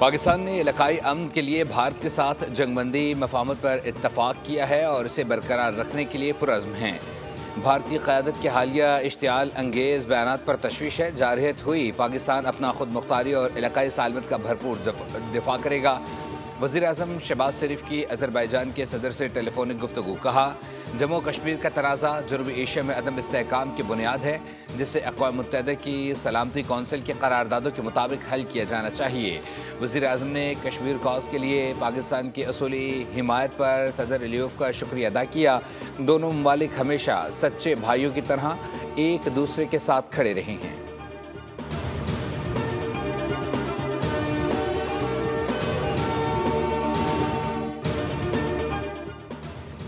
पाकिस्तान ने इलाकाई अमन के लिए भारत के साथ जंगबंदी मफाहमत पर इत्तफाक किया है और इसे बरकरार रखने के लिए पुरअज़्म हैं। भारतीय क़यादत के हालिया इश्तियाल अंगेज़ बयानात पर तशवीश है। जारहियत हुई पाकिस्तान अपना खुद मुख्तारी और इलाकाई सालमत का भरपूर दिफा करेगा। वज़ीर आज़म शहबाज शरीफ की अज़रबैजान के सदर से टेलीफोनिक गुफ्तगू। कहा, जम्मू कश्मीर का तनाज़ा जनूबी एशिया में अदम इस्तेहकाम की बुनियाद है, जिसे अक़वाम मुत्तहिदा की सलामती कौंसिल के करारदादों के मुताबिक हल किया जाना चाहिए। वज़ीर आज़म ने कश्मीर कॉज़ के लिए पाकिस्तान की असूली हिमायत पर सदर इलियोफ का शुक्रिया अदा किया। दोनों ममालिक हमेशा सच्चे भाइयों की तरह एक दूसरे के साथ खड़े रहे हैं।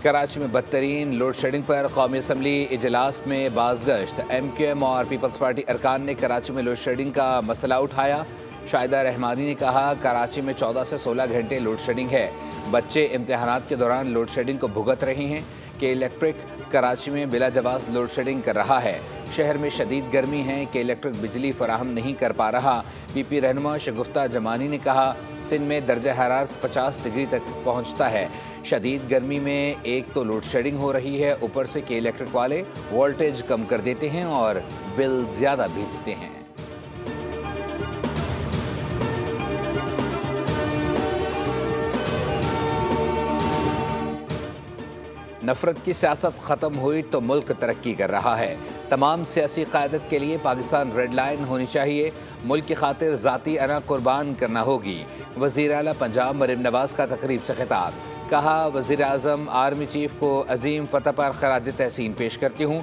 कराची में बदतरीन लोड शेडिंग पर कौमी असम्बली इजलास में बाज़गश्त। MQM और पीपल्स पार्टी अरकान ने कराची में लोड शेडिंग का मसला उठाया। शाहिदा रहमानी ने कहा, कराची में 14 से 16 घंटे लोड शेडिंग है। बच्चे इम्तिहानात के दौरान लोड शेडिंग को भुगत रहे हैं कि इलेक्ट्रिक कराची में बिला जवाब लोड शेडिंग कर रहा है। शहर में शदीद गर्मी है कि इलेक्ट्रिक बिजली फराहम नहीं कर पा रहा। PP रहनुमा शगुफ्ता जमानी ने कहा, सिंध में दर्जा हरारत 50 डिग्री तक पहुँचता है। शदीद गर्मी में एक तो लोड शेडिंग हो रही है, ऊपर से कि इलेक्ट्रिक वाले वोल्टेज कम कर देते हैं और बिल ज़्यादा भेजते हैं। नफरत की सियासत ख़त्म हुई तो मुल्क तरक्की कर रहा है। तमाम सियासी क़यादत के लिए पाकिस्तान रेड लाइन होनी चाहिए। मुल्क की खातिर ज़ाती अना कुर्बान करना होगी। वज़ीर आला पंजाब मरीम नवाज़ का तकरीब से खिताब। कहा, वज़ीर आज़म आर्मी चीफ को अजीम फतह पर खराज तहसीन पेश करती हूँ।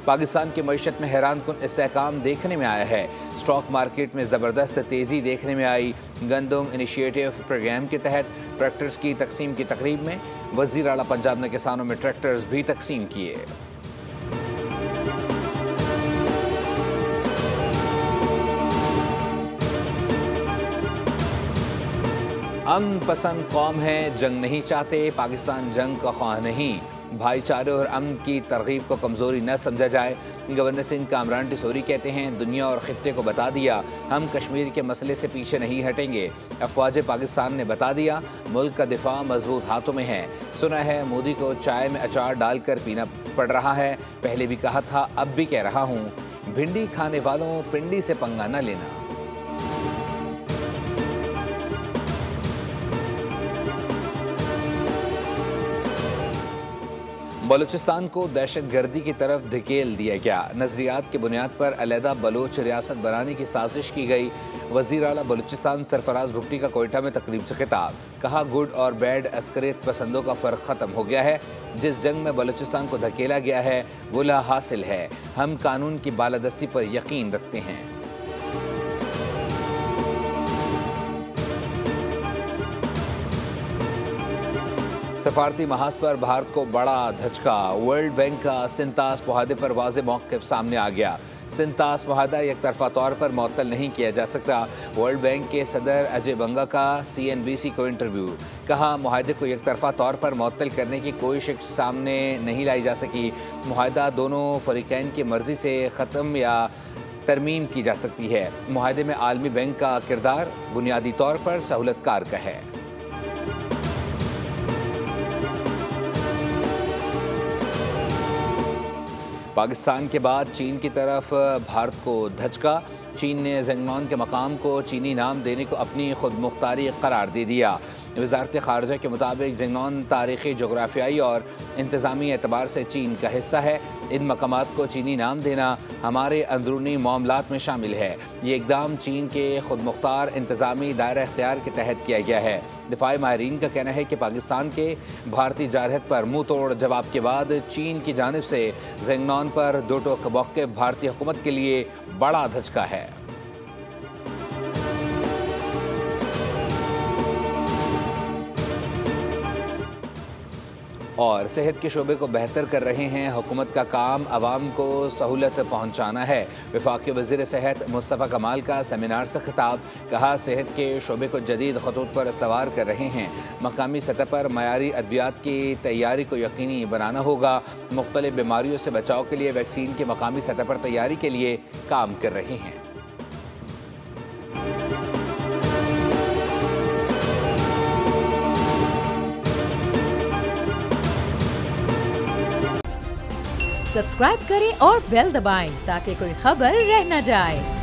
पाकिस्तान की मईशत में हैरानकुन इस्तेहकाम देखने में आया है। स्टॉक मार्केट में ज़बरदस्त तेज़ी देखने में आई। गंदम इनिशिएटिव प्रोग्राम के तहत ट्रैक्टर्स की तकसीम की तकरीब में वज़ीर आला पंजाब ने किसानों में ट्रैक्टर्स भी तकसीम किए। अमन पसंद कौम है, जंग नहीं चाहते। पाकिस्तान जंग का ख्वाह नहीं। भाईचारे और अमन की तरगीब को कमज़ोरी न समझा जाए। गवर्नर सिंह कामरान टिसोरी कहते हैं, दुनिया और खित्ते को बता दिया, हम कश्मीर के मसले से पीछे नहीं हटेंगे। अफवाज पाकिस्तान ने बता दिया, मुल्क का दिफा मजबूत हाथों में है। सुना है मोदी को चाय में अचार डालकर पीना पड़ रहा है। पहले भी कहा था, अब भी कह रहा हूँ, भिंडी खाने वालों पिंडी से पंगा न लेना। बलूचिस्तान को दहशतगर्दी की तरफ धकेल दिया गया। नजरियात की बुनियाद पर अलहदा बलोच रियासत बनाने की साजिश की गई। वज़ीर आला बलूचिस्तान सरफराज भुट्टी का कोयटा में तकरीब से खिताब। कहा, गुड और बैड अस्करियत पसंदों का फ़र्क ख़त्म हो गया है। जिस जंग में बलूचिस्तान को धकेला गया है वो ला हासिल है। हम कानून की बालादस्ती पर यकीन रखते हैं। सफारती महाज पर भारत को बड़ा धचका। वर्ल्ड बैंक का सिंतास मुआहदे पर वाज़ेह मौक़िफ़ सामने आ गया। सिंतास मुआहदा एक तरफा तौर पर मुअत्तल नहीं किया जा सकता। वर्ल्ड बैंक के सदर अजय बंगा का CNBC को इंटरव्यू। कहा, मुआहदे को एक तरफा तौर पर मुअत्तल करने की कोई शिक्ष सामने नहीं लाई जा सकी। मुआहदा दोनों फरीक़ैन की मर्ज़ी से ख़त्म या तरमीम की जा सकती है। मुआहदे में आलमी बैंक का किरदार बुनियादी तौर पर सहूलतकार का है। पाकिस्तान के बाद चीन की तरफ भारत को धचका। चीन ने ज़ेंगनॉन के मकाम को चीनी नाम देने को अपनी खुद मुख्तारी करार दे दिया। वज़ारत ख़ारजा के मुताबिक ज़ेंगनॉन तारीख़ी, जोग्राफियाई और इंतज़ामी एतबार से चीन का हिस्सा है। इन मकामात को चीनी नाम देना हमारे अंदरूनी मामलात में शामिल है। ये इक़दाम चीन के खुद मुख्तार इंतज़ामी दायरा इख्तियार के तहत किया गया है। दिफाई माहिरीन का कहना है कि पाकिस्तान के भारतीय जारहत पर मुँह तोड़ जवाब के बाद चीन की जानिब से ज़ेंगनॉन पर दो टोक मौक़िफ़ भारतीय हुकूमत के लिए बड़ा धचका है। और सेहत के शोबे को बेहतर कर रहे हैं। हुकूमत का काम आवाम को सहूलत पहुँचाना है। वफाकी वज़ीर सेहत मुस्तफ़ा कमाल का सेमिनार से खिताब। कहा, सेहत के शोबे को जदीद खतूत पर सवार कर रहे हैं। मकामी सतह पर मयारी अद्वियात की तैयारी को यकीनी बनाना होगा। मुख्तलिफ बीमारियों से बचाव के लिए वैक्सीन की मकामी सतह पर तैयारी के लिए काम कर रहे हैं। सब्सक्राइब करें और बेल दबाएं ताकि कोई खबर रह न जाए।